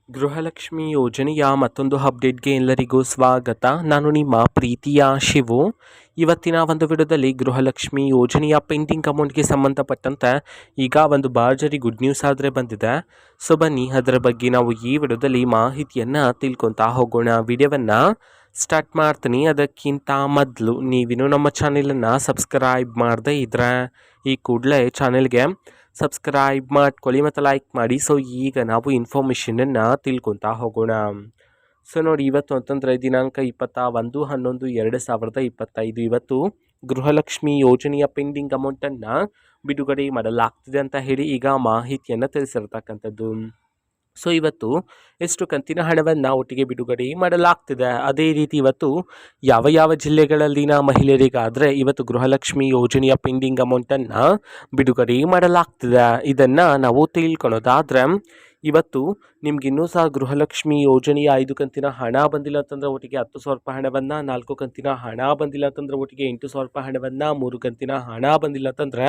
ಗೃಹಲಕ್ಷ್ಮಿ ಯೋಜನೆಯ ಮತ್ತೊಂದು ಅಪ್ಡೇಟ್ಗೆ ಎಲ್ಲರಿಗೂ ಸ್ವಾಗತ. ನಾನು ನಿಮ್ಮ ಪ್ರೀತಿಯ ಶಿವು. ಇವತ್ತಿನ ಒಂದು ವಿಡಿಯೋದಲ್ಲಿ ಗೃಹಲಕ್ಷ್ಮಿ ಯೋಜನೆಯ ಪೆಂಡಿಂಗ್ ಅಮೌಂಟ್ಗೆ ಸಂಬಂಧಪಟ್ಟಂತೆ ಈಗ ಒಂದು ಭರ್ಜರಿ ಗುಡ್ ನ್ಯೂಸ್ ಆದರೆ ಬಂದಿದೆ. ಸೊ ಬನ್ನಿ ಅದರ ಬಗ್ಗೆ ನಾವು ಈ ವಿಡಿಯೋದಲ್ಲಿ ಮಾಹಿತಿಯನ್ನು ತಿಳ್ಕೊತಾ ಹೋಗೋಣ. ವಿಡಿಯೋವನ್ನು ಸ್ಟಾರ್ಟ್ ಮಾಡ್ತೀನಿ. ಅದಕ್ಕಿಂತ ಮೊದಲು ನೀವಿನ್ನೂ ನಮ್ಮ ಚಾನೆಲನ್ನು ಸಬ್ಸ್ಕ್ರೈಬ್ ಮಾಡದೇ ಇದ್ದರೆ ಈ ಕೂಡಲೇ ಚಾನೆಲ್ಗೆ ಸಬ್ಸ್ಕ್ರೈಬ್ ಮಾಡ್ಕೊಳ್ಳಿ ಮತ್ತು ಲೈಕ್ ಮಾಡಿ. ಸೊ ಈಗ ನಾವು ಇನ್ಫಾರ್ಮೇಷನನ್ನು ತಿಳ್ಕೊತಾ ಹೋಗೋಣ. ಸೊ ನೋಡಿ, ಇವತ್ತು ಅಂತಂದರೆ ದಿನಾಂಕ 21/11/2025 ಇವತ್ತು ಗೃಹಲಕ್ಷ್ಮಿ ಯೋಜನೆಯ ಪೆಂಡಿಂಗ್ ಅಮೌಂಟನ್ನು ಬಿಡುಗಡೆ ಮಾಡಲಾಗ್ತಿದೆ ಅಂತ ಹೇಳಿ ಈಗ ಮಾಹಿತಿಯನ್ನು ತಿಳಿಸಿರ್ತಕ್ಕಂಥದ್ದು. ಸೊ ಇವತ್ತು ಎಷ್ಟು ಕಂತಿನ ಹಣವನ್ನು ಒಟ್ಟಿಗೆ ಬಿಡುಗಡೆ ಮಾಡಲಾಗ್ತಿದೆ, ಅದೇ ರೀತಿ ಇವತ್ತು ಯಾವ ಯಾವ ಜಿಲ್ಲೆಗಳಲ್ಲಿನ ಮಹಿಳೆಯರಿಗಾದರೆ ಇವತ್ತು ಗೃಹಲಕ್ಷ್ಮಿ ಯೋಜನೆಯ ಪೆಂಡಿಂಗ್ ಅಮೌಂಟನ್ನು ಬಿಡುಗಡೆ ಮಾಡಲಾಗ್ತಿದೆ, ಇದನ್ನು ನಾವು ತಿಳ್ಕೊಳ್ಳೋದಾದರೆ ಇವತ್ತು ನಿಮಗಿನ್ನೂ ಸಹ ಗೃಹಲಕ್ಷ್ಮಿ ಯೋಜನೆಯ 5 ಕಂತಿನ ಹಣ ಬಂದಿಲ್ಲ ಅಂತಂದರೆ ಒಟ್ಟಿಗೆ 10,000 ರೂಪಾಯಿ ಹಣವನ್ನು, 4 ಕಂತಿನ ಹಣ ಬಂದಿಲ್ಲ ಅಂತಂದರೆ ಒಟ್ಟಿಗೆ 8,000 ರೂಪಾಯಿ ಹಣವನ್ನು, 3 ಕಂತಿನ ಹಣ ಬಂದಿಲ್ಲ ಅಂತಂದರೆ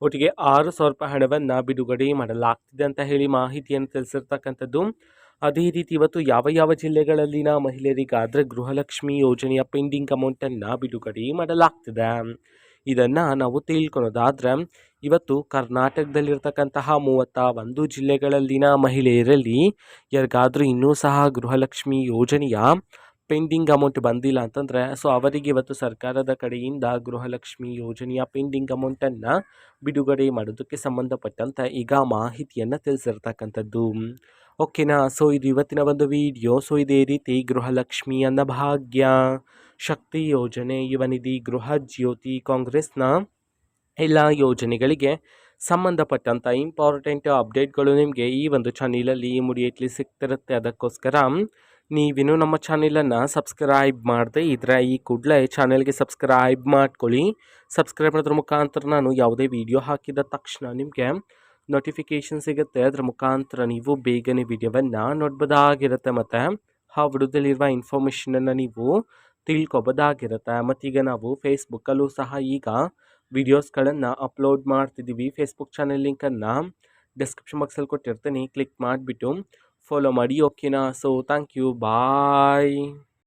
ಒಟ್ಟಿಗೆ 6,000 ರೂಪಾಯಿ ಹಣವನ್ನು ಬಿಡುಗಡೆ ಮಾಡಲಾಗ್ತಿದೆ ಅಂತ ಹೇಳಿ ಮಾಹಿತಿಯನ್ನು ತಿಳಿಸಿರ್ತಕ್ಕಂಥದ್ದು. ಅದೇ ರೀತಿ ಇವತ್ತು ಯಾವ ಯಾವ ಜಿಲ್ಲೆಗಳಲ್ಲಿನ ಮಹಿಳೆಯರಿಗಾದರೆ ಗೃಹಲಕ್ಷ್ಮಿ ಯೋಜನೆಯ ಪೆಂಡಿಂಗ್ ಅಮೌಂಟನ್ನು ಬಿಡುಗಡೆ ಮಾಡಲಾಗ್ತಿದೆ, ಇದನ್ನು ನಾವು ತಿಳ್ಕೊಳ್ಳೋದಾದರೆ ಇವತ್ತು ಕರ್ನಾಟಕದಲ್ಲಿರ್ತಕ್ಕಂತಹ 31 ಜಿಲ್ಲೆಗಳಲ್ಲಿನ ಮಹಿಳೆಯರಲ್ಲಿ ಯಾರಿಗಾದರೂ ಇನ್ನೂ ಸಹ ಗೃಹಲಕ್ಷ್ಮಿ ಯೋಜನೆಯ ಪೆಂಡಿಂಗ್ ಅಮೌಂಟ್ ಬಂದಿಲ್ಲ ಅಂತಂದರೆ ಸೊ ಅವರಿಗೆ ಇವತ್ತು ಸರ್ಕಾರದ ಕಡೆಯಿಂದ ಗೃಹಲಕ್ಷ್ಮಿ ಯೋಜನೆಯ ಪೆಂಡಿಂಗ್ ಅಮೌಂಟನ್ನು ಬಿಡುಗಡೆ ಮಾಡೋದಕ್ಕೆ ಸಂಬಂಧಪಟ್ಟಂತೆ ಈಗ ಮಾಹಿತಿಯನ್ನು ತಿಳಿಸಿರ್ತಕ್ಕಂಥದ್ದು. ಓಕೆನಾ. ಸೊ ಇದು ಇವತ್ತಿನ ಒಂದು ವಿಡಿಯೋ. ಸೊ ಇದೇ ರೀತಿ ಗೃಹಲಕ್ಷ್ಮಿ ಅನ್ನಭಾಗ್ಯ, ಶಕ್ತಿ ಯೋಜನೆ, ಯುವ ನಿಧಿ, ಗೃಹ ಜ್ಯೋತಿ, ಕಾಂಗ್ರೆಸ್ನ ಎಲ್ಲ ಯೋಜನೆಗಳಿಗೆ ಸಂಬಂಧಪಟ್ಟಂಥ ಇಂಪಾರ್ಟೆಂಟ್ ಅಪ್ಡೇಟ್ಗಳು ನಿಮಗೆ ಈ ಒಂದು ಚಾನಲಲ್ಲಿ ಇಮಿಡಿಯೇಟ್ಲಿ ಸಿಗ್ತಿರುತ್ತೆ. ಅದಕ್ಕೋಸ್ಕರ ನೀವಿನ್ನೂ ನಮ್ಮ ಚಾನಲನ್ನು ಸಬ್ಸ್ಕ್ರೈಬ್ ಮಾಡದೆ ಇದ್ದರೆ ಈ ಕೂಡಲೇ ಚಾನಲ್ಗೆ ಸಬ್ಸ್ಕ್ರೈಬ್ ಮಾಡ್ಕೊಳ್ಳಿ. ಸಬ್ಸ್ಕ್ರೈಬ್ ಮಾಡೋದ್ರ ಮುಖಾಂತರ ನಾನು ಯಾವುದೇ ವಿಡಿಯೋ ಹಾಕಿದ ತಕ್ಷಣ ನಿಮಗೆ ನೋಟಿಫಿಕೇಷನ್ ಸಿಗುತ್ತೆ. ಅದರ ಮುಖಾಂತರ ನೀವು ಬೇಗನೆ ವಿಡಿಯೋವನ್ನು ನೋಡ್ಬೋದಾಗಿರುತ್ತೆ ಮತ್ತು ಆ ವಿಡಿಯೋದಲ್ಲಿರುವ ಇನ್ಫಾರ್ಮೇಷನನ್ನು ನೀವು ತಿಳ್ಕೊಬೋದಾಗಿರುತ್ತೆ. ಮತ್ತೀಗ ನಾವು ಫೇಸ್ಬುಕ್ಕಲ್ಲೂ ಸಹ ಈಗ ವಿಡಿಯೋಸ್ಗಳನ್ನು ಅಪ್ಲೋಡ್ ಮಾಡ್ತಿದ್ದೀವಿ. ಫೇಸ್ಬುಕ್ ಚಾನಲ್ ಲಿಂಕನ್ನು ಡಿಸ್ಕ್ರಿಪ್ಷನ್ ಬಾಕ್ಸಲ್ಲಿ ಕೊಟ್ಟಿರ್ತೀನಿ, ಕ್ಲಿಕ್ ಮಾಡಿಬಿಟ್ಟು ಫಾಲೋ ಮಾಡಿ. ಓಕೆನಾ. So thank you, bye.